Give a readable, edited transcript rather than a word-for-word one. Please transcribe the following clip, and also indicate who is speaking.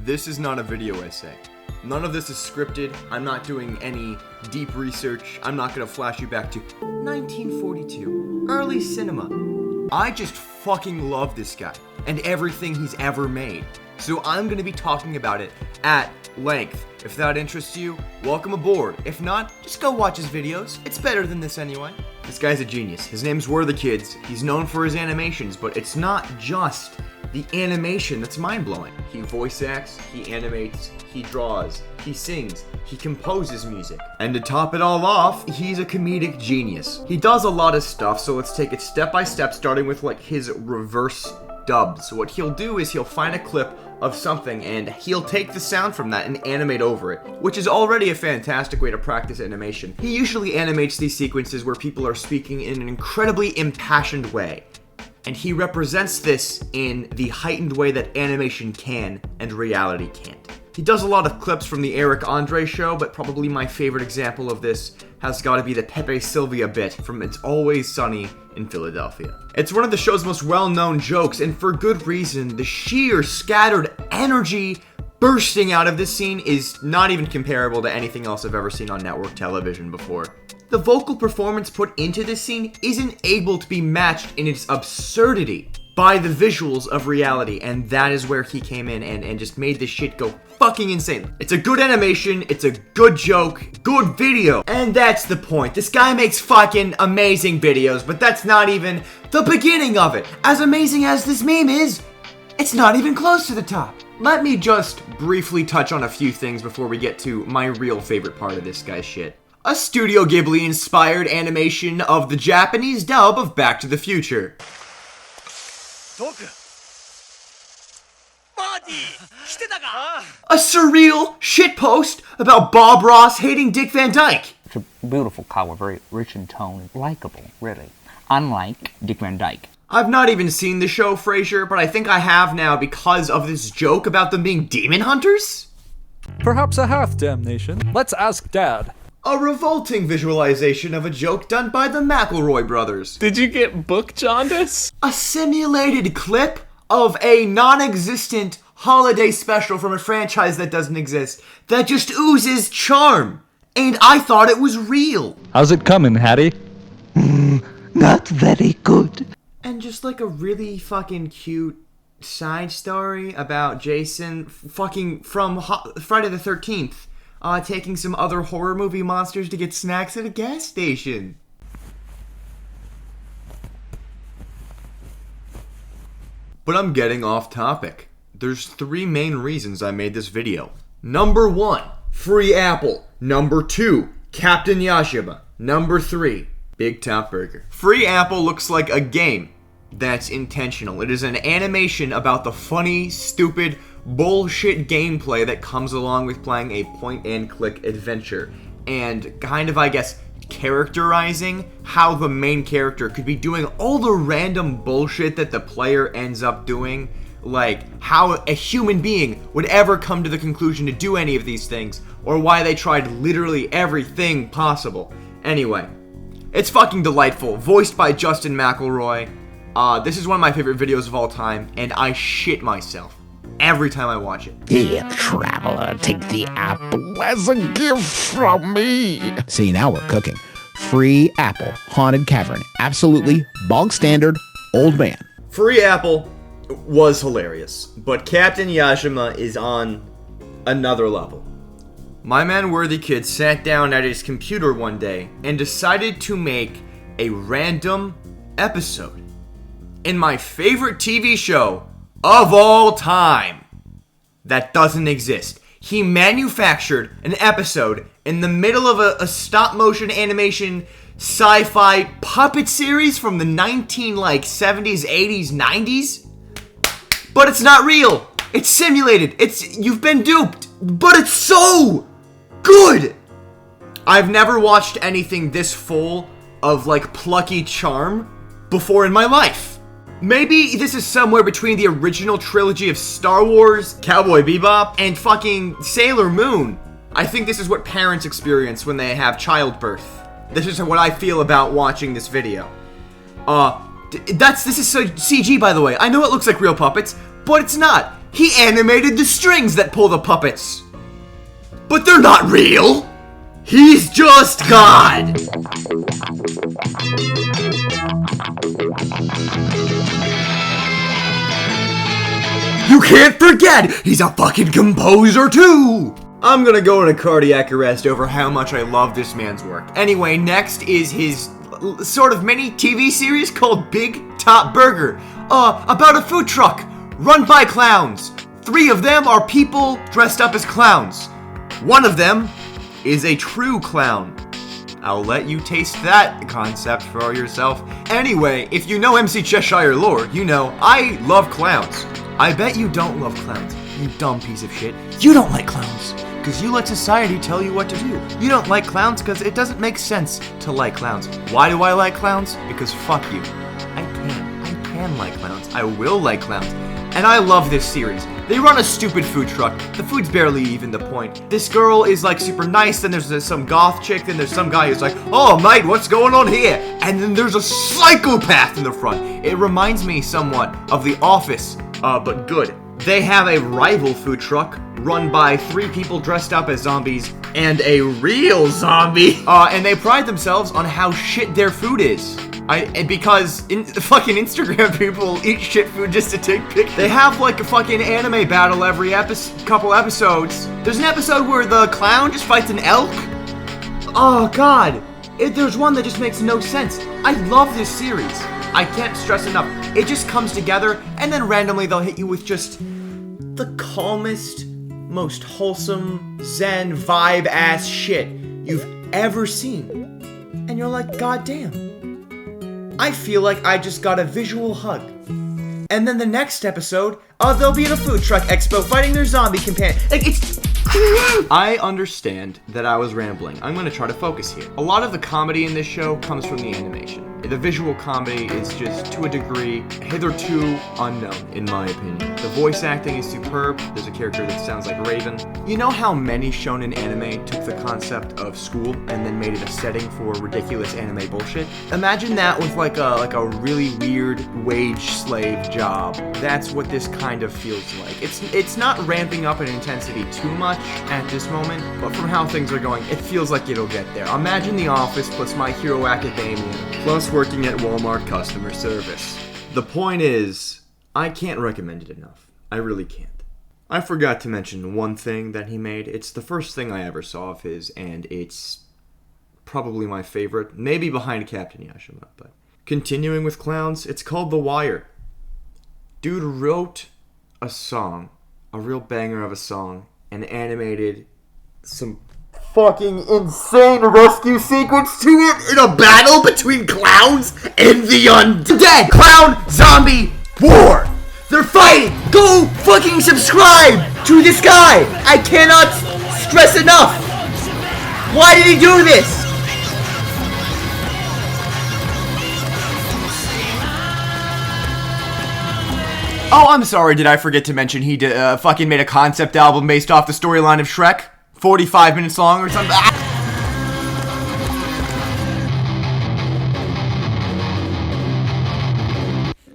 Speaker 1: This is not a video essay. None of this is scripted. I'm not doing any deep research. I'm not gonna flash you back to 1942, early cinema. I just fucking love this guy and everything he's ever made. So I'm gonna be talking about it at length. If that interests you, welcome aboard. If not, just go watch his videos. It's better than this anyway. This guy's a genius. His name's Worthikids. He's known for his animations, but it's not just the animation that's mind-blowing. He voice acts, he animates, he draws, he sings, he composes music. And to top it all off, he's a comedic genius. He does a lot of stuff, so let's take it step by step, starting with like his reverse dubs. So what he'll do is he'll find a clip of something and he'll take the sound from that and animate over it, which is already a fantastic way to practice animation. He usually animates these sequences where people are speaking in an incredibly impassioned way. And he represents this in the heightened way that animation can and reality can't. He does a lot of clips from the Eric Andre show, but probably my favorite example of this has got to be the PEPE SILVIA bit from It's Always Sunny in Philadelphia. It's one of the show's most well-known jokes, and for good reason. The sheer scattered energy bursting out of this scene is not even comparable to anything else I've ever seen on network television before. The vocal performance put into this scene isn't able to be matched in its absurdity by the visuals of reality, and that is where he came in and just made this shit go fucking insane. It's a good animation, it's a good joke, good video, and that's the point. This guy makes fucking amazing videos, but that's not even the beginning of it. As amazing as this meme is, it's not even close to the top. Let me just briefly touch on a few things before we get to my real favorite part of this guy's shit. A Studio Ghibli-inspired animation of the Japanese dub of Back to the Future. A surreal shitpost about Bob Ross hating Dick Van Dyke.
Speaker 2: It's a beautiful color, very rich in tone, likable, really. Unlike Dick Van Dyke.
Speaker 1: I've not even seen the show, Frasier, but I think I have now because of this joke about them being demon hunters?
Speaker 3: Perhaps a half damnation. Let's ask Dad.
Speaker 1: A revolting visualization of a joke done by the McElroy brothers.
Speaker 4: Did you get book jaundice?
Speaker 1: A simulated clip of a non-existent holiday special from a franchise that doesn't exist that just oozes charm. And I thought it was real.
Speaker 3: How's it coming, Hattie?
Speaker 2: Not very good.
Speaker 1: And just like a really fucking cute side story about Jason fucking from Friday the 13th. Taking some other horror movie monsters to get snacks at a gas station. But I'm getting off topic. There's 3 main reasons I made this video. Number 1, free apple. Number 2, Captain Yajima. Number 3, Big Top Burger. Free apple looks like a game that's intentional. It is an animation about the funny, stupid, bullshit gameplay that comes along with playing a point-and-click adventure, and kind of, I guess, characterizing how the main character could be doing all the random bullshit that the player ends up doing, like how a human being would ever come to the conclusion to do any of these things, or why they tried literally everything possible. Anyway, it's fucking delightful, voiced by Justin McElroy. This is one of my favorite videos of all time, and I shit myself every time I watch it.
Speaker 5: Here, traveler, take the apple as a gift from me. See, now we're cooking. Free apple, haunted cavern. Absolutely bog standard, old man.
Speaker 1: Free apple was hilarious, but Captain Yajima is on another level. My man Worthikids sat down at his computer one day and decided to make a random episode in my favorite TV show of all time that doesn't exist. He manufactured an episode in the middle of a stop-motion animation sci-fi puppet series from the 70s, 80s, 90s. But it's not real. It's simulated. You've been duped. But it's so good. I've never watched anything this full of like plucky charm before in my life. Maybe this is somewhere between the original trilogy of Star Wars, Cowboy Bebop, and fucking Sailor Moon. I think this is what parents experience when they have childbirth. This is what I feel about watching this video. This is so CG, by the way. I know it looks like real puppets, but it's not. He animated the strings that pull the puppets. But they're not real. He's just God. You can't forget, he's a fucking composer too. I'm gonna go into cardiac arrest over how much I love this man's work. Anyway, next is his sort of mini TV series called Big Top Burger. About a food truck run by clowns. 3 of them are people dressed up as clowns. One of them is a true clown. I'll let you taste that concept for yourself. Anyway, if you know MC Cheshire lore, you know I love clowns. I bet you don't love clowns, you dumb piece of shit. You don't like clowns, because you let society tell you what to do. You don't like clowns because it doesn't make sense to like clowns. Why do I like clowns? Because fuck you. I can like clowns. I will like clowns. And I love this series. They run a stupid food truck. The food's barely even the point. This girl is like super nice, then there's some goth chick, then there's some guy who's like, oh mate, what's going on here? And then there's a psychopath in the front. It reminds me somewhat of The Office, but good. They have a rival food truck run by 3 people dressed up as zombies and a real zombie. And they pride themselves on how shit their food is. Because fucking Instagram people eat shit food just to take pictures. They have like a fucking anime battle every couple episodes. There's an episode where the clown just fights an elk. Oh god, there's one that just makes no sense. I love this series. I can't stress enough. It just comes together, and then randomly they'll hit you with just the calmest, most wholesome, zen vibe-ass shit you've ever seen. And you're like, god damn. I feel like I just got a visual hug. And then the next episode, they'll be at a food truck expo fighting their zombie companion. Like, it's... I understand that I was rambling. I'm gonna try to focus here. A lot of the comedy in this show comes from the animation. The visual comedy is just, to a degree, hitherto unknown, in my opinion. The voice acting is superb. There's a character that sounds like Raven. You know how many shonen anime took the concept of school and then made it a setting for ridiculous anime bullshit? Imagine that with like a really weird wage slave job. That's what this kind of feels like. It's not ramping up in intensity too much at this moment, but from how things are going, it feels like it'll get there. Imagine The Office plus My Hero Academia plus working at Walmart customer service. The point is, I can't recommend it enough. I really can't. I forgot to mention one thing that he made. It's the first thing I ever saw of his, and it's probably my favorite, maybe behind Captain Yajima, but continuing with clowns, it's called The Wire. Dude wrote a song, a real banger of a song, and animated some fucking insane rescue sequence to it in a battle between clowns and the undead. Clown zombie war. They're fighting. Go fucking subscribe to this guy. I cannot stress enough. Why did he do this? Oh, I'm sorry, did I forget to mention he fucking made a concept album based off the storyline of Shrek? 45 minutes long or something?